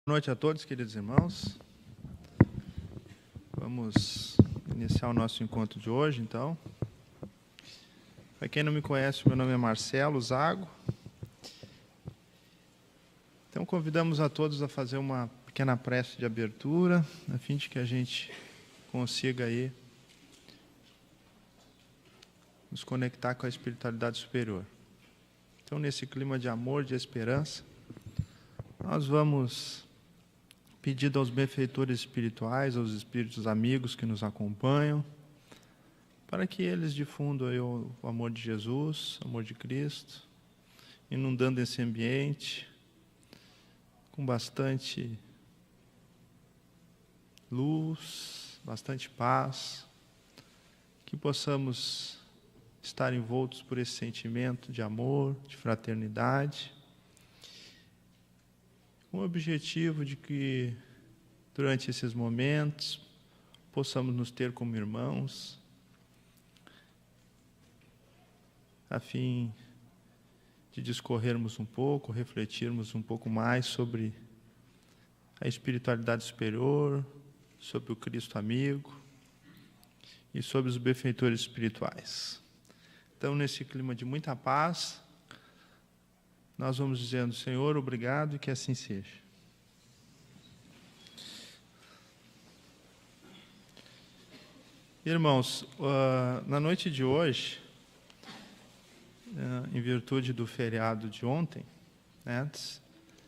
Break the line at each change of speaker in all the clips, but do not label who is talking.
Boa noite a todos, queridos irmãos. Vamos iniciar o nosso encontro de hoje, então. Para quem não me conhece, meu nome é Marcelo Zago. Então, convidamos a todos a fazer uma pequena prece de abertura, a fim de que a gente consiga aí nos conectar com a espiritualidade superior. Então, nesse clima de amor, de esperança, nós vamos pedir aos benfeitores espirituais, aos espíritos amigos que nos acompanham, para que eles difundam aí o amor de Jesus, o amor de Cristo, inundando esse ambiente com bastante luz, bastante paz, que possamos estar envoltos por esse sentimento de amor, de fraternidade, com o objetivo de que, durante esses momentos, possamos nos ter como irmãos, a fim de discorrermos um pouco, refletirmos um pouco mais sobre a espiritualidade superior, sobre o Cristo amigo e sobre os benfeitores espirituais. Então, nesse clima de muita paz, nós vamos dizendo: Senhor, obrigado, e que assim seja. Irmãos, na noite de hoje, em virtude do feriado de ontem,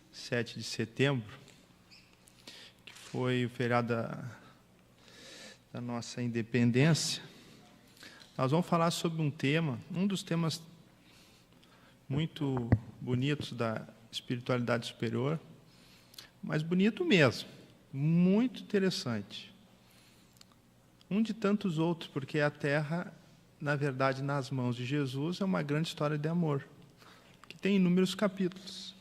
7 de setembro, que foi o feriado da nossa independência, nós vamos falar sobre um dos temas muito bonitos da espiritualidade superior, mas bonito mesmo, muito interessante. Um de tantos outros, porque a Terra, na verdade, nas mãos de Jesus, é uma grande história de amor, que tem inúmeros capítulos.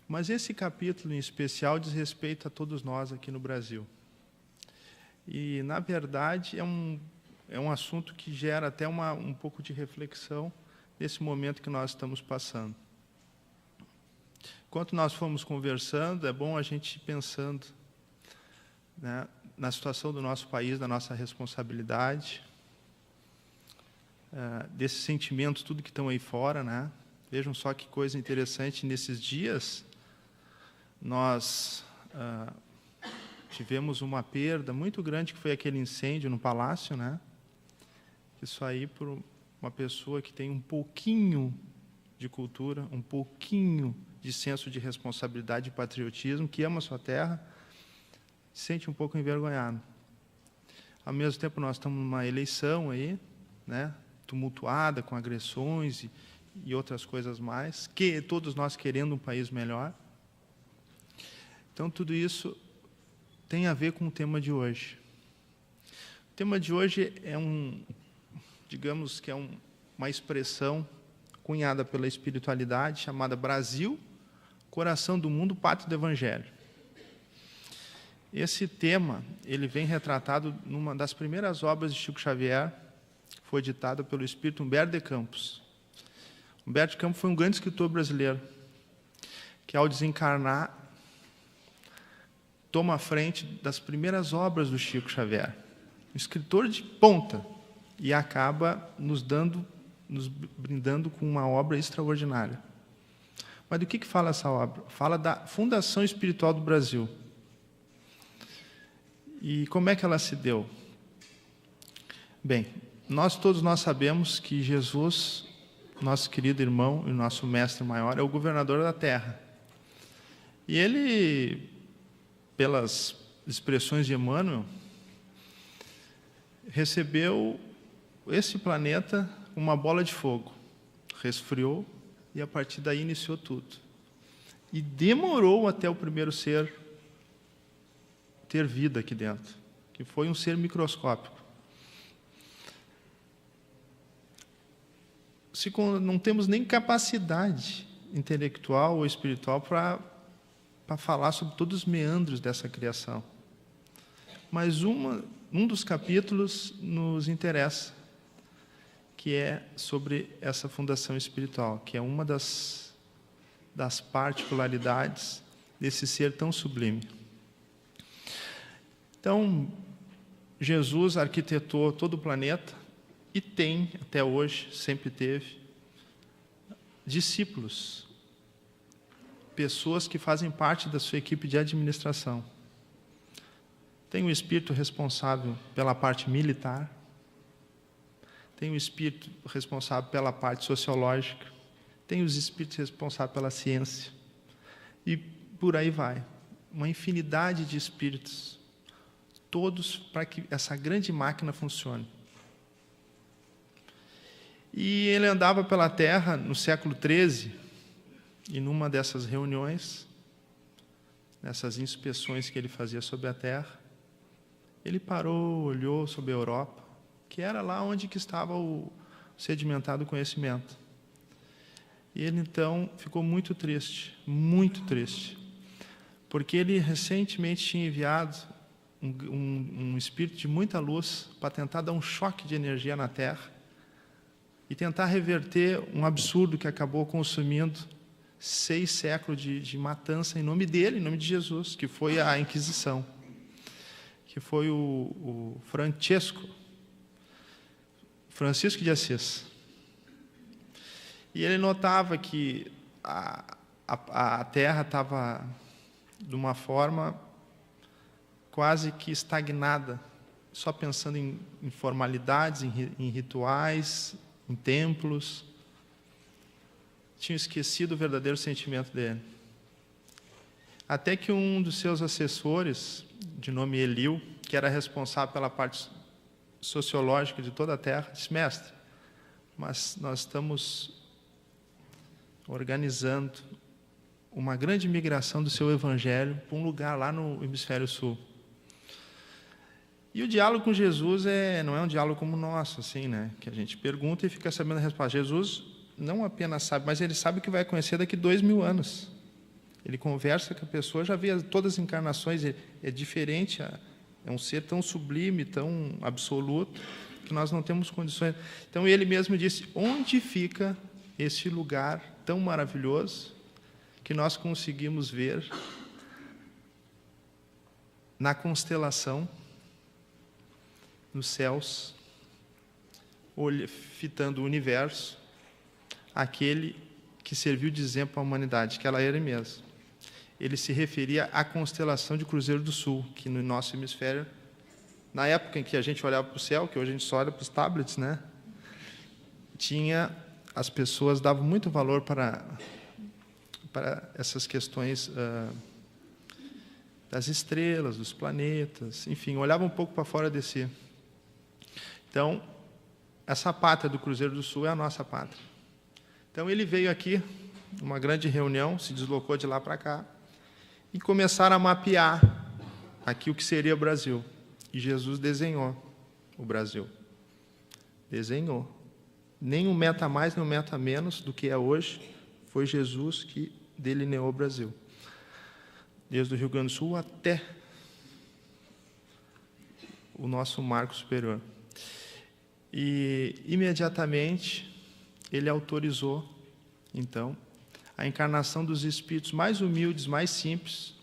Mas esse capítulo, em especial, diz respeito a todos nós aqui no Brasil. E, na verdade, é um assunto que gera até um pouco de reflexão nesse momento que nós estamos passando. Enquanto nós fomos conversando, é bom a gente ir pensando, né, na situação do nosso país, da nossa responsabilidade, desses sentimentos, tudo que estão aí fora, né? Vejam só que coisa interessante, nesses dias nós tivemos uma perda muito grande, que foi aquele incêndio no Palácio, né? Isso aí por uma pessoa que tem um pouquinho de cultura, um pouquinho de senso de responsabilidade e patriotismo, que ama a sua terra, se sente um pouco envergonhado. Ao mesmo tempo, nós estamos numa eleição aí, né, tumultuada, com agressões e outras coisas mais, que todos nós querendo um país melhor. Então, tudo isso tem a ver com o tema de hoje. O tema de hoje é digamos que é uma expressão cunhada pela espiritualidade, chamada Brasil, coração do mundo, pátria do Evangelho. Esse tema, ele vem retratado numa das primeiras obras de Chico Xavier, que foi editada pelo espírito Humberto de Campos. Humberto de Campos foi um grande escritor brasileiro, que, ao desencarnar, toma a frente das primeiras obras do Chico Xavier. Um escritor de ponta, e acaba nos brindando com uma obra extraordinária. Mas do que fala essa obra? Fala da fundação espiritual do Brasil. E como é que ela se deu? Bem, todos nós sabemos que Jesus, nosso querido irmão e nosso mestre maior, é o governador da Terra. E ele, pelas expressões de Emmanuel, recebeu esse planeta uma bola de fogo, resfriou e a partir daí iniciou tudo. E demorou até o primeiro ser ter vida aqui dentro, que foi um ser microscópico. Não temos nem capacidade intelectual ou espiritual para falar sobre todos os meandros dessa criação. Mas um dos capítulos nos interessa, que é sobre essa fundação espiritual, que é uma das particularidades desse ser tão sublime. Então, Jesus arquitetou todo o planeta e tem, até hoje, sempre teve, discípulos, pessoas que fazem parte da sua equipe de administração. Tem o espírito responsável pela parte militar, tem o espírito responsável pela parte sociológica, tem os espíritos responsáveis pela ciência, e por aí vai. Uma infinidade de espíritos, todos para que essa grande máquina funcione. E ele andava pela Terra no século XIII, e numa dessas reuniões, nessas inspeções que ele fazia sobre a Terra, ele parou, olhou sobre a Europa, que era lá onde que estava o sedimentado conhecimento. E ele, então, ficou muito triste, porque ele recentemente tinha enviado um espírito de muita luz para tentar dar um choque de energia na Terra e tentar reverter um absurdo que acabou consumindo 6 séculos de matança em nome dele, em nome de Jesus, que foi a Inquisição, que foi o Francisco de Assis. E ele notava que a Terra estava de uma forma quase que estagnada, só pensando em formalidades, em rituais, em templos. Tinha esquecido o verdadeiro sentimento dele. Até que um dos seus assessores, de nome Eliu, que era responsável pela parte sociológica de toda a Terra, disse: mestre, mas nós estamos organizando uma grande migração do seu evangelho para um lugar lá no hemisfério sul. E o diálogo com Jesus não é um diálogo como o nosso, assim, né? Que a gente pergunta e fica sabendo a resposta. Jesus não apenas sabe, mas ele sabe que vai conhecer daqui 2000 anos. Ele conversa com a pessoa, já vê todas as encarnações, é diferente, é um ser tão sublime, tão absoluto, que nós não temos condições. Então, ele mesmo disse: onde fica esse lugar tão maravilhoso que nós conseguimos ver na constelação, nos céus, fitando o universo, aquele que serviu de exemplo à humanidade, que ela era mesmo. Ele se referia à constelação de Cruzeiro do Sul, que no nosso hemisfério, na época em que a gente olhava para o céu, que hoje a gente só olha para os tablets, né? As pessoas davam muito valor para essas questões das estrelas, dos planetas, enfim, olhava um pouco para fora de si. Então, essa pátria do Cruzeiro do Sul é a nossa pátria. Então, ele veio aqui, numa grande reunião, se deslocou de lá para cá, e começaram a mapear aqui o que seria o Brasil. E Jesus desenhou o Brasil. Desenhou. Nem um metro a mais, nem um metro a menos do que é hoje, foi Jesus que delineou o Brasil. Desde o Rio Grande do Sul até o nosso marco superior. E, imediatamente, ele autorizou, então, a encarnação dos espíritos mais humildes, mais simples,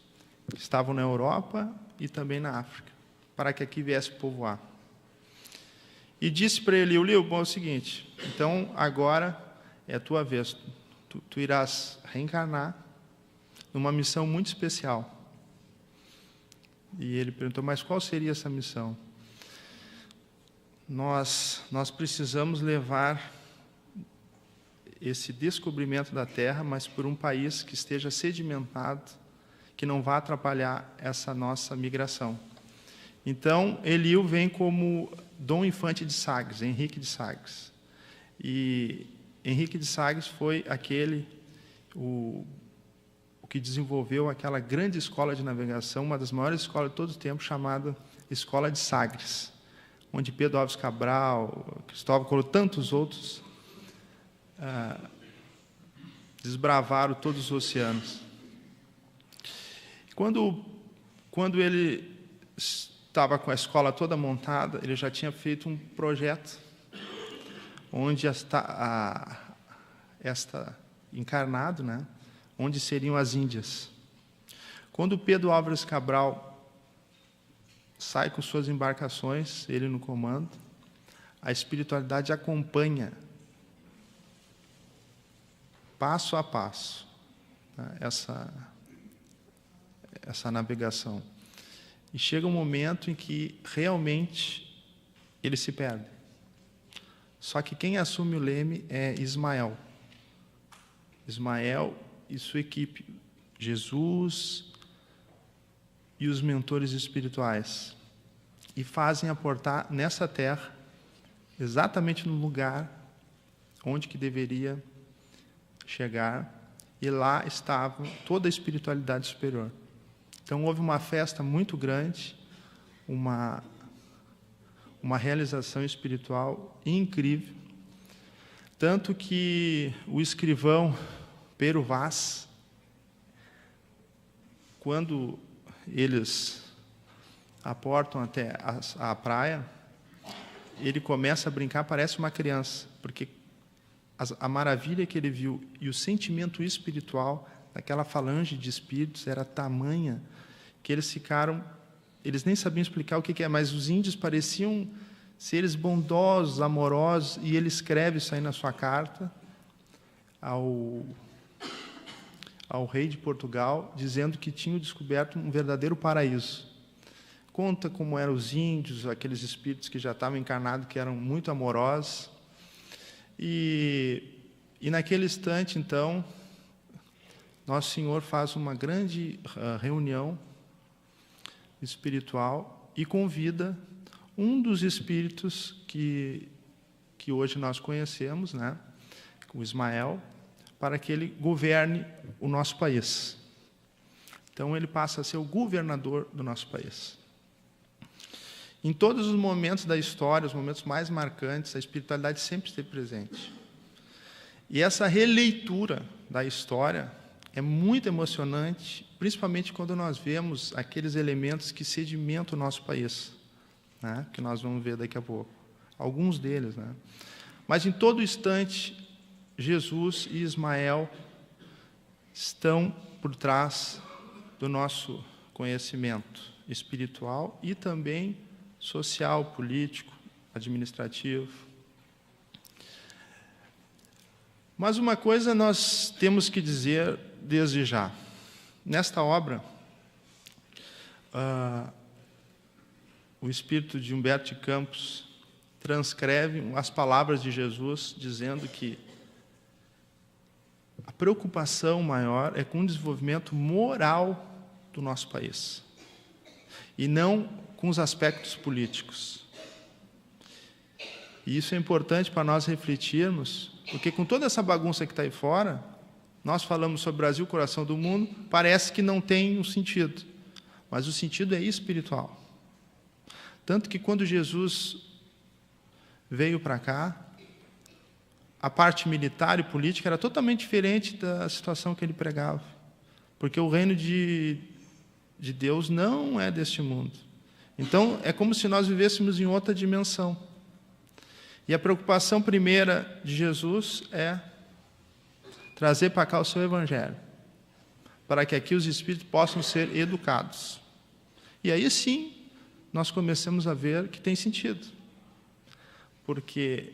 que estavam na Europa e também na África, para que aqui viesse povoar. E disse para ele: Liu, bom, é o seguinte, então agora é a tua vez, tu irás reencarnar numa missão muito especial. E ele perguntou: mas qual seria essa missão? Nós precisamos levar esse descobrimento da Terra, mas por um país que esteja sedimentado, que não vá atrapalhar essa nossa migração. Então, Eliu vem como Dom Infante de Sagres, Henrique de Sagres. E Henrique de Sagres foi o que desenvolveu aquela grande escola de navegação, uma das maiores escolas de todo o tempo, chamada Escola de Sagres, onde Pedro Álvares Cabral, Cristóvão Colombo, tantos outros desbravaram todos os oceanos. Quando ele estava com a escola toda montada, ele já tinha feito um projeto onde esta encarnado, né, onde seriam as Índias. Quando Pedro Álvares Cabral sai com suas embarcações, ele no comando, a espiritualidade acompanha, passo a passo, né, essa navegação. E chega um momento em que realmente ele se perde. Só que quem assume o leme é Ismael. Ismael e sua equipe, Jesus e os mentores espirituais, e fazem aportar nessa terra, exatamente no lugar onde que deveria chegar, e lá estava toda a espiritualidade superior. Então houve uma festa muito grande, uma realização espiritual incrível, tanto que o escrivão Pero Vaz, quando eles aportam até a praia, ele começa a brincar, parece uma criança, porque a maravilha que ele viu e o sentimento espiritual daquela falange de espíritos era tamanha que eles nem sabiam explicar o que é, mas os índios pareciam seres bondosos, amorosos, e ele escreve isso aí na sua carta ao rei de Portugal, dizendo que tinha descoberto um verdadeiro paraíso. Conta como eram os índios, aqueles espíritos que já estavam encarnados, que eram muito amorosos. E naquele instante, então, Nosso Senhor faz uma grande reunião espiritual e convida um dos espíritos que hoje nós conhecemos, né, o Ismael, para que ele governe o nosso país. Então, ele passa a ser o governador do nosso país. Em todos os momentos da história, os momentos mais marcantes, a espiritualidade sempre esteve presente. E essa releitura da história é muito emocionante, principalmente quando nós vemos aqueles elementos que sedimentam o nosso país, né, que nós vamos ver daqui a pouco. Alguns deles, né? Mas, em todo instante, Jesus e Ismael estão por trás do nosso conhecimento espiritual e também social, político, administrativo. Mas uma coisa nós temos que dizer desde já. Nesta obra, o espírito de Humberto de Campos transcreve as palavras de Jesus, dizendo que a preocupação maior é com o desenvolvimento moral do nosso país, e não com os aspectos políticos. E isso é importante para nós refletirmos, porque com toda essa bagunça que está aí fora, nós falamos sobre o Brasil, coração do mundo, parece que não tem um sentido, mas o sentido é espiritual. Tanto que quando Jesus veio para cá, a parte militar e política era totalmente diferente da situação que ele pregava, porque o reino de Deus não é deste mundo. Então, é como se nós vivêssemos em outra dimensão. E a preocupação primeira de Jesus é trazer para cá o seu Evangelho, para que aqui os espíritos possam ser educados. E aí sim, nós começamos a ver que tem sentido. Porque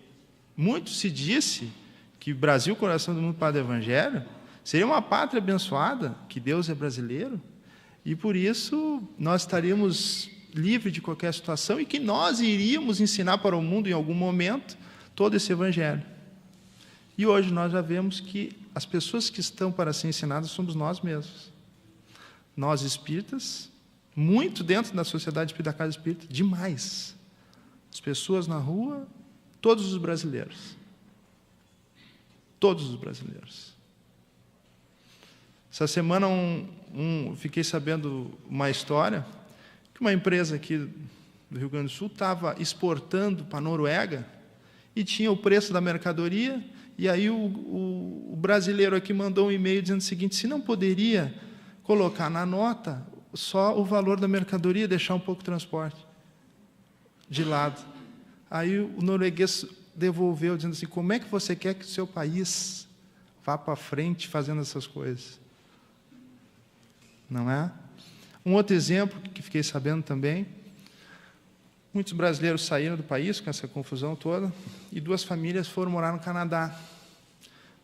muito se disse que o Brasil, coração do mundo, Padre Evangelho, seria uma pátria abençoada, que Deus é brasileiro, e por isso nós estaríamos livres de qualquer situação e que nós iríamos ensinar para o mundo em algum momento todo esse Evangelho. E hoje nós já vemos que as pessoas que estão para ser ensinadas somos nós mesmos. Nós espíritas, muito dentro da sociedade espírita, da casa espírita, demais. As pessoas na rua, todos os brasileiros. Todos os brasileiros. Essa semana fiquei sabendo uma história que uma empresa aqui do Rio Grande do Sul estava exportando para a Noruega e tinha o preço da mercadoria, e aí o brasileiro aqui mandou um e-mail dizendo o seguinte: se não poderia colocar na nota só o valor da mercadoria, deixar um pouco o transporte de lado. Aí o norueguês devolveu, dizendo assim: como é que você quer que o seu país vá para frente fazendo essas coisas? Não é? Um outro exemplo que fiquei sabendo também, muitos brasileiros saíram do país com essa confusão toda e 2 famílias foram morar no Canadá.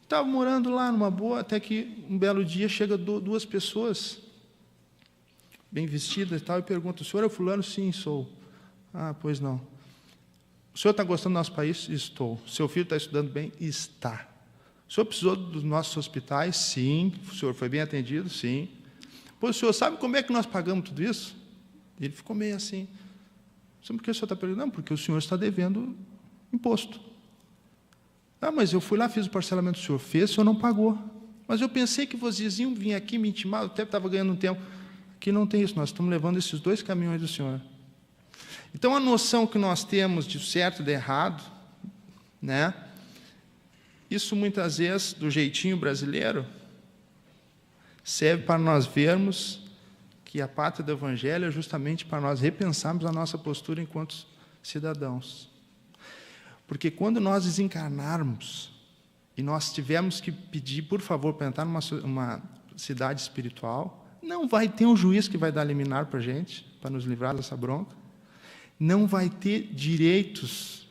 Estavam morando lá numa boa, até que um belo dia chega 2 pessoas bem vestidas e tal, e perguntam: o senhor é o fulano? Sim, sou. Ah, pois não. O senhor está gostando do nosso país? Estou. Seu filho está estudando bem? Está. O senhor precisou dos nossos hospitais? Sim. O senhor foi bem atendido? Sim. Pois o senhor sabe como é que nós pagamos tudo isso? Ele ficou meio assim. Por que o senhor está perguntando? Não, porque o senhor está devendo imposto. Ah, mas eu fui lá, fiz o parcelamento, o senhor fez, o senhor não pagou. Mas eu pensei que vocês iam vir aqui me intimar, eu até estava ganhando um tempo. Aqui não tem isso, nós estamos levando esses 2 caminhões do senhor. Então, a noção que nós temos de certo e de errado, né? Isso, muitas vezes, do jeitinho brasileiro, serve para nós vermos que a pátria do Evangelho é justamente para nós repensarmos a nossa postura enquanto cidadãos. Porque quando nós desencarnarmos e nós tivermos que pedir, por favor, para entrar numa cidade espiritual, não vai ter um juiz que vai dar liminar para a gente, para nos livrar dessa bronca. Não vai ter direitos.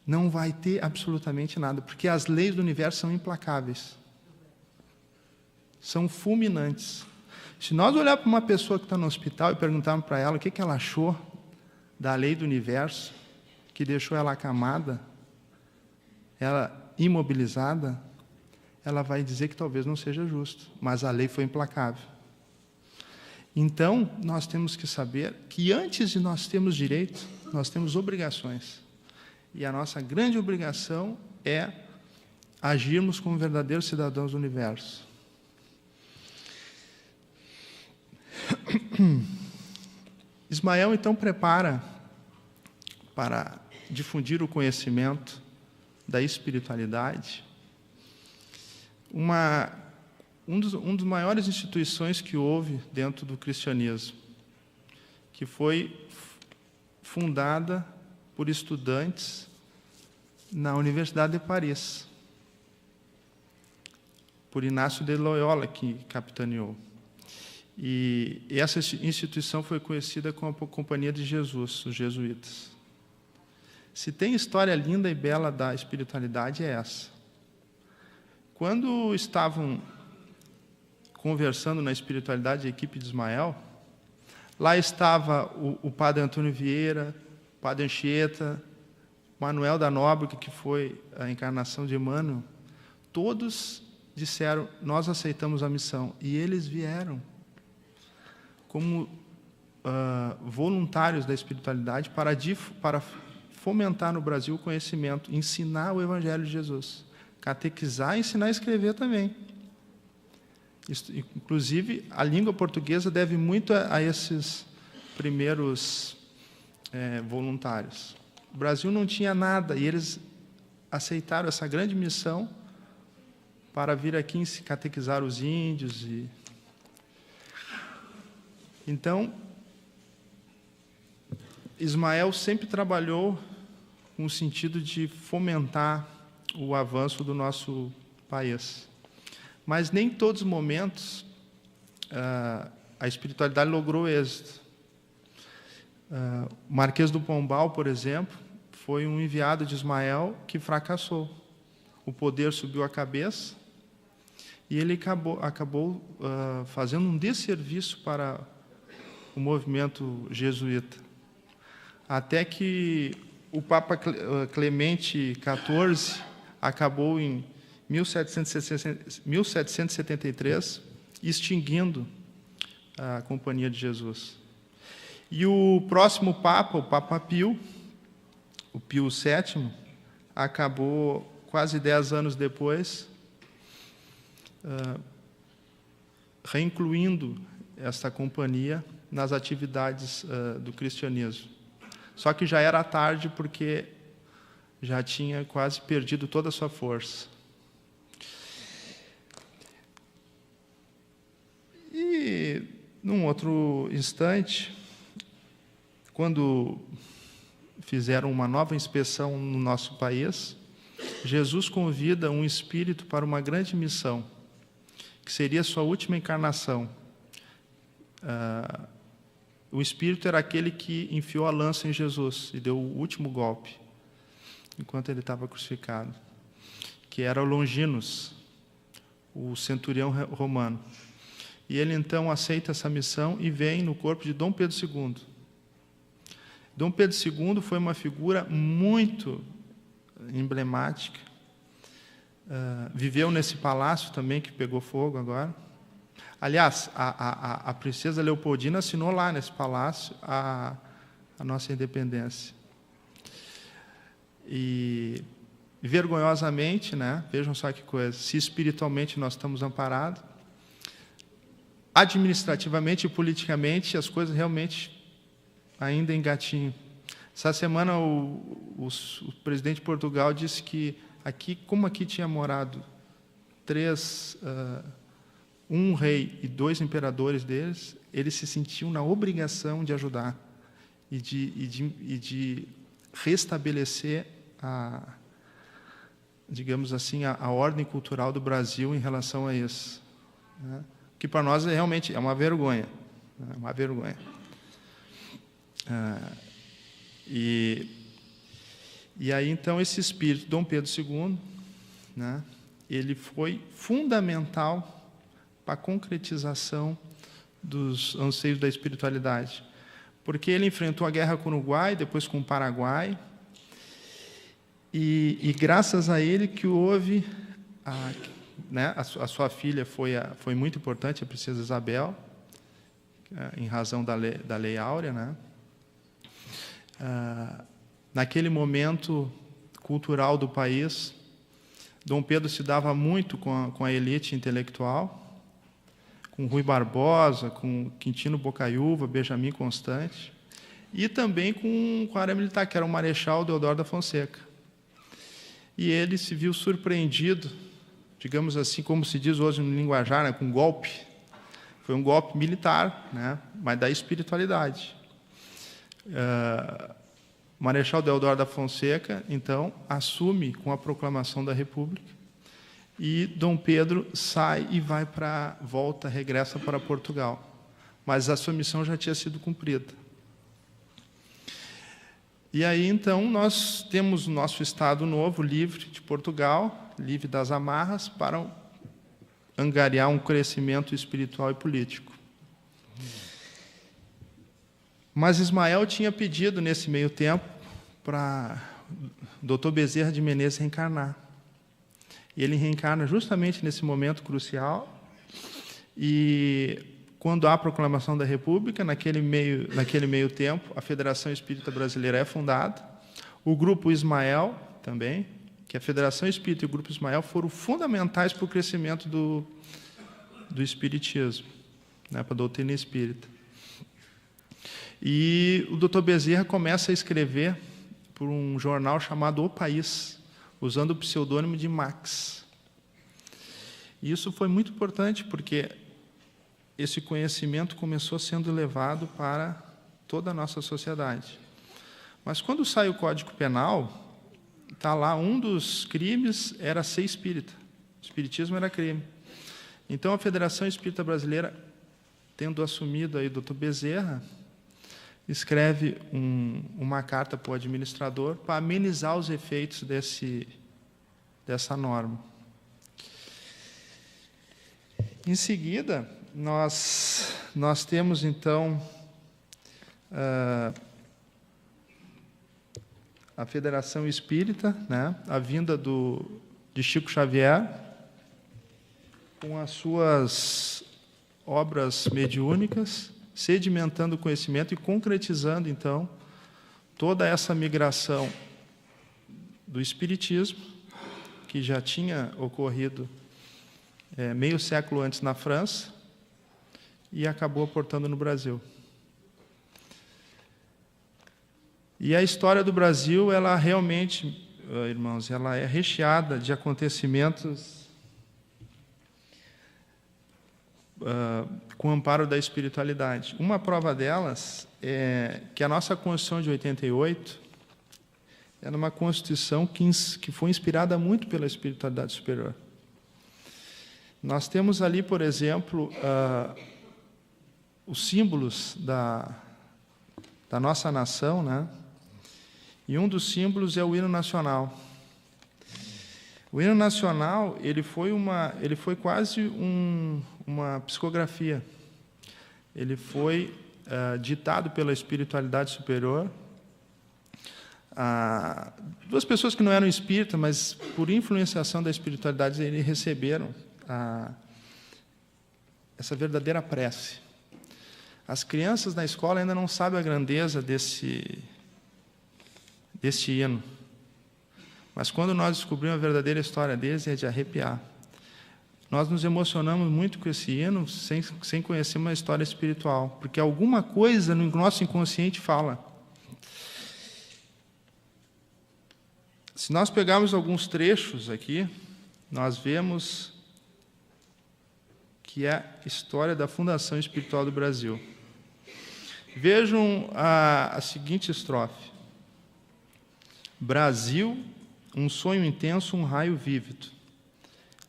Não vai ter absolutamente nada, porque as leis do universo são implacáveis. São fulminantes. Se nós olharmos para uma pessoa que está no hospital e perguntarmos para ela o que ela achou da lei do universo, que deixou ela acamada, ela imobilizada, ela vai dizer que talvez não seja justo, mas a lei foi implacável. Então, nós temos que saber que antes de nós termos direitos, nós temos obrigações. E a nossa grande obrigação é agirmos como verdadeiros cidadãos do universo. Ismael, então, prepara para difundir o conhecimento da espiritualidade uma das maiores instituições que houve dentro do cristianismo, que foi fundada por estudantes na Universidade de Paris, por Inácio de Loyola, que capitaneou. E essa instituição foi conhecida como a Companhia de Jesus, os jesuítas. Se tem história linda e bela da espiritualidade, é essa. Quando estavam conversando na espiritualidade, a equipe de Ismael, lá estava o padre Antônio Vieira, o padre Anchieta, Manuel da Nóbrega, que foi a encarnação de Emmanuel. Todos disseram: nós aceitamos a missão. E eles vieram como voluntários da espiritualidade para fomentar no Brasil o conhecimento, ensinar o Evangelho de Jesus, catequizar e ensinar a escrever também. Inclusive, a língua portuguesa deve muito a esses primeiros voluntários. O Brasil não tinha nada e eles aceitaram essa grande missão para vir aqui se catequizar os índios. Então, Ismael sempre trabalhou com o sentido de fomentar o avanço do nosso país. Mas nem em todos os momentos a espiritualidade logrou êxito. O Marquês do Pombal, por exemplo, foi um enviado de Ismael que fracassou. O poder subiu a cabeça e ele acabou fazendo um desserviço para o movimento jesuíta. Até que o Papa Clemente XIV acabou em 1773 extinguindo a Companhia de Jesus. E o próximo Papa, o Papa Pio, o Pio VII, acabou quase 10 anos depois reincluindo esta companhia nas atividades do cristianismo. Só que já era tarde, porque já tinha quase perdido toda a sua força. E, num outro instante, quando fizeram uma nova inspeção no nosso país, Jesus convida um espírito para uma grande missão, que seria a sua última encarnação, o Espírito era aquele que enfiou a lança em Jesus e deu o último golpe, enquanto ele estava crucificado, que era o Longinos, o centurião romano. E ele, então, aceita essa missão e vem no corpo de Dom Pedro II. Dom Pedro II foi uma figura muito emblemática. Viveu nesse palácio também, que pegou fogo agora. Aliás, a princesa Leopoldina assinou lá nesse palácio a nossa independência. E, vergonhosamente, né, vejam só que coisa, se espiritualmente nós estamos amparados, administrativamente e politicamente as coisas realmente ainda engatinham. Essa semana o presidente de Portugal disse que como aqui tinha morado um rei e 2 imperadores deles, eles se sentiam na obrigação de ajudar e de restabelecer digamos assim, a ordem cultural do Brasil em relação a isso, né? Que para nós realmente é uma vergonha, né? Uma vergonha. E aí, então, esse espírito, Dom Pedro II, né, ele foi fundamental para a concretização dos anseios da espiritualidade, porque ele enfrentou a guerra com o Uruguai, depois com o Paraguai, e graças a ele que houve, né, a sua filha foi muito importante, a princesa Isabel, em razão da lei Áurea, né? Naquele momento cultural do país, Dom Pedro se dava muito com a elite intelectual, com Rui Barbosa, com Quintino Bocaiúva, Benjamin Constant, e também com a área militar, que era o Marechal Deodoro da Fonseca. E ele se viu surpreendido, digamos assim, como se diz hoje no linguajar, né, com um golpe. Foi um golpe militar, né, mas da espiritualidade. Marechal Deodoro da Fonseca, então, assume com a proclamação da República, e Dom Pedro sai e regressa para Portugal. Mas a sua missão já tinha sido cumprida. E aí, então, nós temos o nosso Estado Novo, livre de Portugal, livre das amarras, para angariar um crescimento espiritual e político. Mas Ismael tinha pedido, nesse meio tempo, para o Dr. Bezerra de Menezes reencarnar. E ele reencarna justamente nesse momento crucial, e quando há a proclamação da República, naquele meio tempo, a Federação Espírita Brasileira é fundada, o Grupo Ismael também, que a Federação Espírita e o Grupo Ismael foram fundamentais para o crescimento do espiritismo, né, para a doutrina espírita. E o Dr. Bezerra começa a escrever por um jornal chamado O País, usando o pseudônimo de Max. E isso foi muito importante, porque esse conhecimento começou sendo levado para toda a nossa sociedade. Mas quando sai o Código Penal, está lá, um dos crimes era ser espírita. O espiritismo era crime. Então, a Federação Espírita Brasileira, tendo assumido aí o Dr. Bezerra, escreve uma carta para o administrador para amenizar os efeitos dessa norma. Em seguida, nós temos, então, a Federação Espírita, né, a vinda de Chico Xavier, com as suas obras mediúnicas, sedimentando o conhecimento e concretizando, então, toda essa migração do espiritismo, que já tinha ocorrido meio século antes na França, e acabou aportando no Brasil. E a história do Brasil, ela realmente, irmãos, ela é recheada de acontecimentos com o amparo da espiritualidade. Uma prova delas é que a nossa Constituição de 88 era uma Constituição que foi inspirada muito pela espiritualidade superior. Nós temos ali, por exemplo, os símbolos da nossa nação, né? E um dos símbolos é o hino nacional. O hino nacional, ele foi quase uma psicografia. Ele foi ditado pela espiritualidade superior. Duas pessoas que não eram espíritas, mas por influenciação da espiritualidade, eles receberam essa verdadeira prece. As crianças na escola ainda não sabem a grandeza deste hino. Mas quando nós descobrimos a verdadeira história deles, é de arrepiar. Nós nos emocionamos muito com esse hino, sem conhecer uma história espiritual, porque alguma coisa no nosso inconsciente fala. Se nós pegarmos alguns trechos aqui, nós vemos que é a história da fundação espiritual do Brasil. Vejam a seguinte estrofe. Brasil, um sonho intenso, um raio vívido.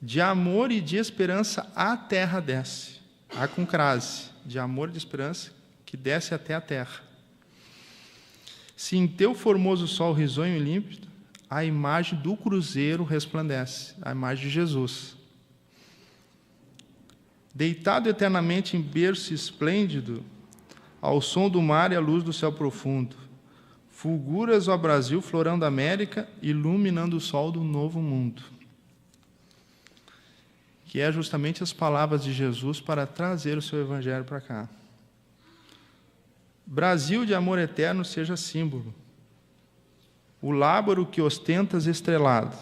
De amor e de esperança a terra desce. A com crase, de amor e de esperança, que desce até a terra. Se em teu formoso sol risonho e límpido, a imagem do cruzeiro resplandece, a imagem de Jesus. Deitado eternamente em berço esplêndido, ao som do mar e à luz do céu profundo, fulguras, ó Brasil, florão da América, iluminando o sol do novo mundo. Que é justamente as palavras de Jesus para trazer o seu evangelho para cá. Brasil de amor eterno seja símbolo. O lábaro que ostentas estrelado.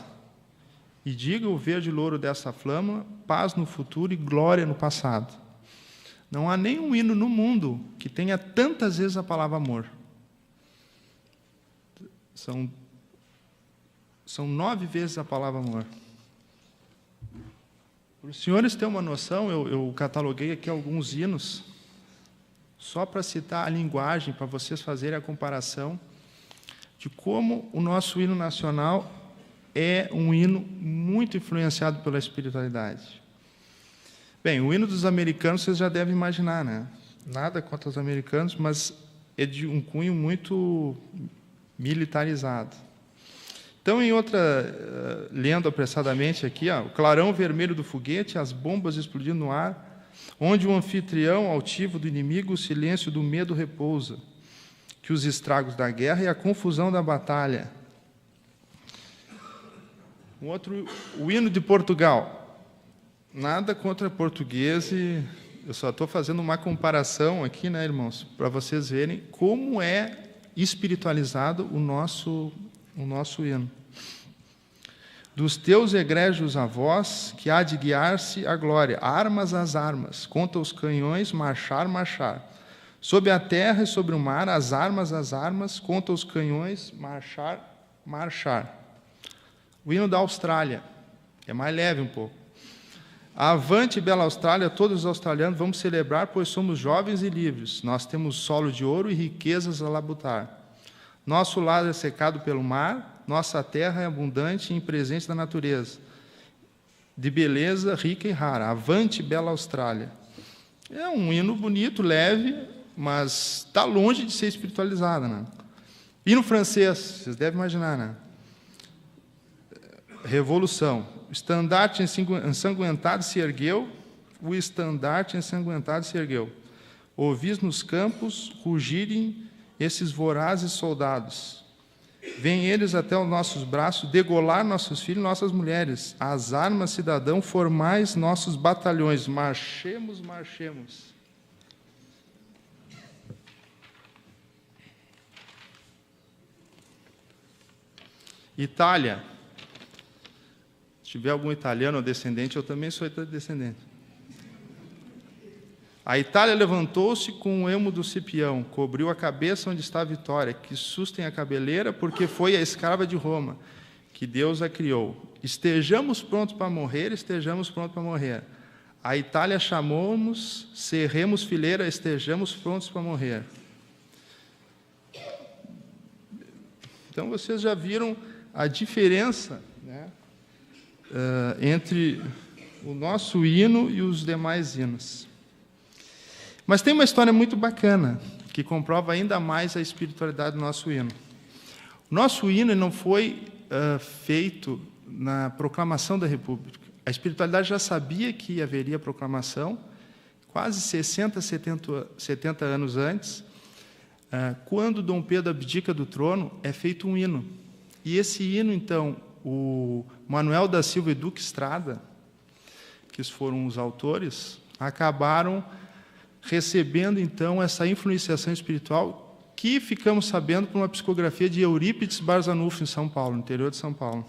E diga o verde louro dessa flama, paz no futuro e glória no passado. Não há nenhum hino no mundo que tenha tantas vezes a palavra amor. São 9 vezes a palavra amor. Para os senhores terem uma noção, eu cataloguei aqui alguns hinos, só para citar a linguagem, para vocês fazerem a comparação de como o nosso hino nacional é um hino muito influenciado pela espiritualidade. Bem, o hino dos americanos vocês já devem imaginar, né? Nada contra os americanos, mas é de um cunho muito militarizado. Então, em outra, lendo apressadamente aqui, o clarão vermelho do foguete, as bombas explodindo no ar, onde o anfitrião altivo do inimigo, o silêncio do medo repousa, que os estragos da guerra e a confusão da batalha. O hino de Portugal. Nada contra português, e eu só estou fazendo uma comparação aqui, né, irmãos, para vocês verem como é espiritualizado o nosso hino. Dos teus egrégios avós, que há de guiar-se a glória, armas às armas, contra os canhões, marchar, marchar. Sob a terra e sobre o mar, as armas, contra os canhões, marchar, marchar. O hino da Austrália é mais leve um pouco. Avante, bela Austrália, todos os australianos vamos celebrar, pois somos jovens e livres. Nós temos solo de ouro e riquezas a labutar. Nosso lar é secado pelo mar, nossa terra é abundante em presentes da natureza, de beleza rica e rara. Avante, bela Austrália. É um hino bonito, leve, mas está longe de ser espiritualizado, né? Hino francês, vocês devem imaginar, né? Revolução. O estandarte ensanguentado se ergueu, o estandarte ensanguentado se ergueu. Ouvis nos campos rugirem esses vorazes soldados. Vêm eles até os nossos braços, degolar nossos filhos e nossas mulheres. As armas, cidadão, formais nossos batalhões. Marchemos, marchemos. Itália. Se tiver algum italiano ou descendente, eu também sou descendente. A Itália levantou-se com o elmo do Cipião, cobriu a cabeça onde está a vitória, que sustem a cabeleira, porque foi a escrava de Roma, que Deus a criou. Estejamos prontos para morrer, estejamos prontos para morrer. A Itália chamou-nos, cerremos fileira, estejamos prontos para morrer. Então, vocês já viram a diferença, né, entre o nosso hino e os demais hinos. Mas tem uma história muito bacana, que comprova ainda mais a espiritualidade do nosso hino. O nosso hino não foi feito na proclamação da República. A espiritualidade já sabia que haveria proclamação, quase 60, 70 anos antes, quando Dom Pedro abdica do trono, é feito um hino. E esse hino, então, o Manuel da Silva e Duque Estrada, que foram os autores, acabaram recebendo, então, essa influenciação espiritual que ficamos sabendo por uma psicografia de Eurípides Barzanufo, em São Paulo, no interior de São Paulo.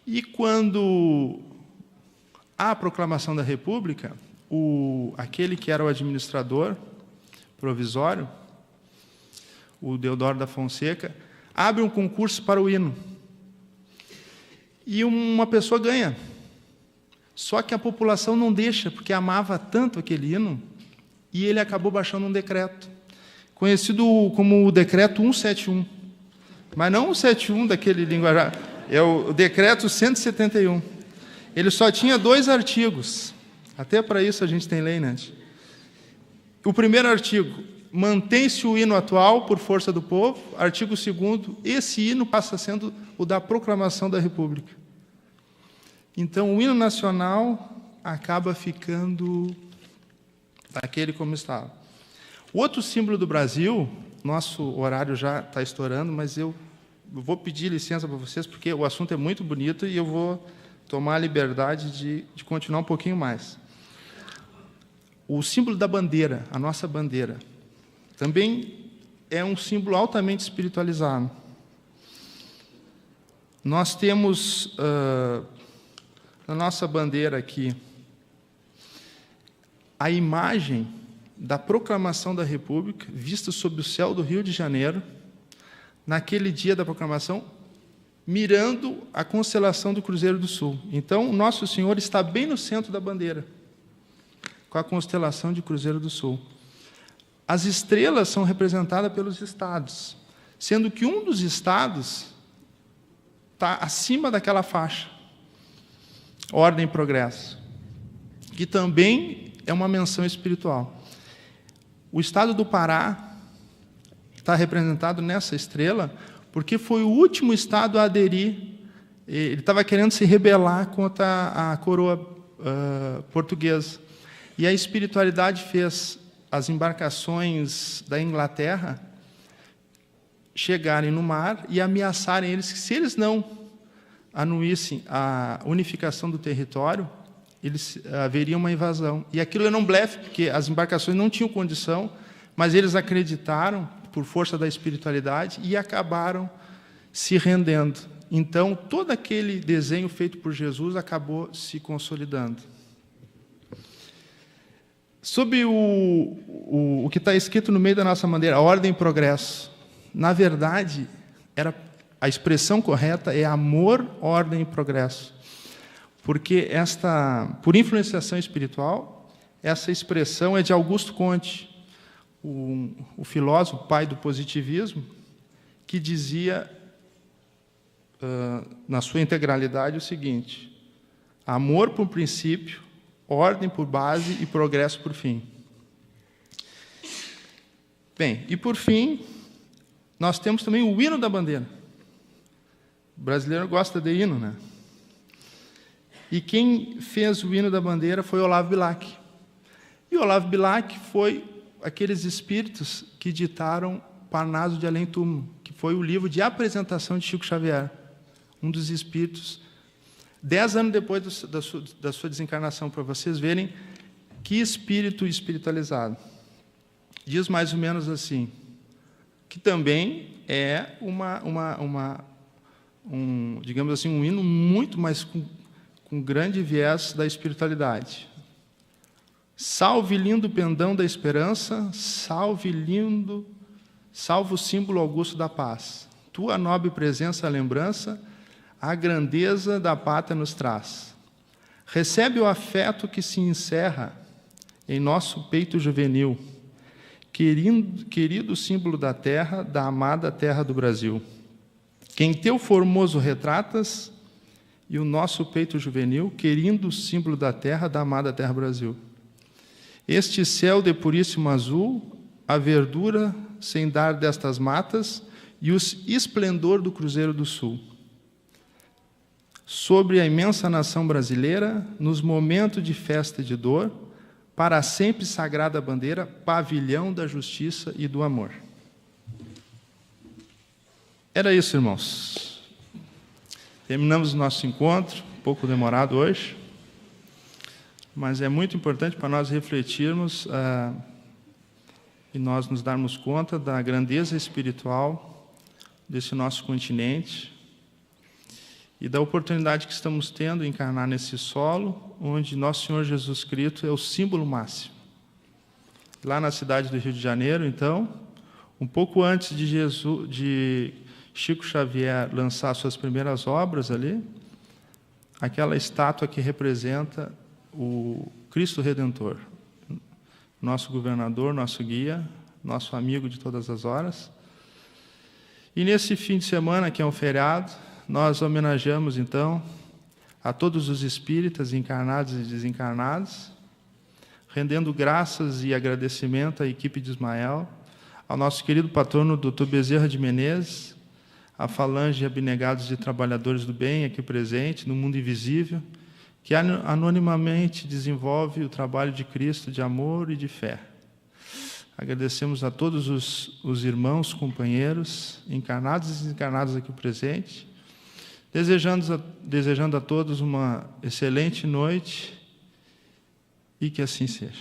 E quando há a proclamação da República, aquele que era o administrador provisório, o Deodoro da Fonseca, abre um concurso para o hino. E uma pessoa ganha. Só que a população não deixa, porque amava tanto aquele hino, e ele acabou baixando um decreto, conhecido como o Decreto 171. Mas não o 171 daquele linguajar, é o Decreto 171. Ele só tinha 2 artigos. Até para isso a gente tem lei, né? O primeiro artigo, mantém-se o hino atual por força do povo. Artigo 2º, esse hino passa sendo o da proclamação da República. Então, o hino nacional acaba ficando daquele como estava. O outro símbolo do Brasil, nosso horário já está estourando, mas eu vou pedir licença para vocês, porque o assunto é muito bonito e eu vou tomar a liberdade de continuar um pouquinho mais. O símbolo da bandeira, a nossa bandeira, também é um símbolo altamente espiritualizado. Nós temos na nossa bandeira aqui a imagem da proclamação da República, vista sob o céu do Rio de Janeiro, naquele dia da proclamação, mirando a constelação do Cruzeiro do Sul. Então, o Nosso Senhor está bem no centro da bandeira, com a constelação de Cruzeiro do Sul. As estrelas são representadas pelos estados, sendo que um dos estados está acima daquela faixa, ordem e progresso, que também é uma menção espiritual. O estado do Pará está representado nessa estrela, porque foi o último estado a aderir. Ele estava querendo se rebelar contra a coroa portuguesa. E a espiritualidade fez as embarcações da Inglaterra chegarem no mar e ameaçarem eles que, se eles não anuíssem a unificação do território, haveria uma invasão. E aquilo era um blefe, porque as embarcações não tinham condição, mas eles acreditaram, por força da espiritualidade, e acabaram se rendendo. Então, todo aquele desenho feito por Jesus acabou se consolidando. Sobre o que está escrito no meio da nossa bandeira, a ordem e progresso. Na verdade, a expressão correta é amor, ordem e progresso. Porque por influenciação espiritual, essa expressão é de Augusto Comte, o filósofo, pai do positivismo, que dizia, na sua integralidade, o seguinte: amor por princípio, ordem por base e progresso por fim. Bem, e por fim, nós temos também o hino da bandeira. O brasileiro gosta de hino, né? E quem fez o hino da bandeira foi Olavo Bilac. E Olavo Bilac foi aqueles espíritos que ditaram Parnaso de Além Túmulo, que foi o livro de apresentação de Chico Xavier, um dos espíritos, 10 anos depois da sua desencarnação, para vocês verem que espírito espiritualizado. Diz mais ou menos assim, que também é digamos assim, um hino muito mais com grande viés da espiritualidade. Salve lindo pendão da esperança, salve o símbolo augusto da paz. Tua nobre presença, a lembrança, a grandeza da pátria nos traz. Recebe o afeto que se encerra em nosso peito juvenil, querido símbolo da terra, da amada terra do Brasil. Quem teu formoso retratas, e o nosso peito juvenil, querido símbolo da terra, da amada terra Brasil. Este céu de puríssimo azul, a verdura sem dar destas matas e o esplendor do Cruzeiro do Sul. Sobre a imensa nação brasileira, nos momentos de festa e de dor, para sempre sagrada bandeira, pavilhão da justiça e do amor. Era isso, irmãos. Terminamos o nosso encontro, um pouco demorado hoje, mas é muito importante para nós refletirmos e nós nos darmos conta da grandeza espiritual desse nosso continente e da oportunidade que estamos tendo de encarnar nesse solo, onde Nosso Senhor Jesus Cristo é o símbolo máximo. Lá na cidade do Rio de Janeiro, então, um pouco antes de Chico Xavier lançar suas primeiras obras ali, aquela estátua que representa o Cristo Redentor, nosso governador, nosso guia, nosso amigo de todas as horas. E nesse fim de semana, que é um feriado, nós homenageamos, então, a todos os espíritas encarnados e desencarnados, rendendo graças e agradecimento à equipe de Ismael, ao nosso querido patrono, Dr. Bezerra de Menezes, à falange de abnegados e trabalhadores do bem aqui presente, no mundo invisível, que anonimamente desenvolve o trabalho de Cristo de amor e de fé. Agradecemos a todos os irmãos, companheiros, encarnados e desencarnados aqui presentes, desejando a todos uma excelente noite e que assim seja.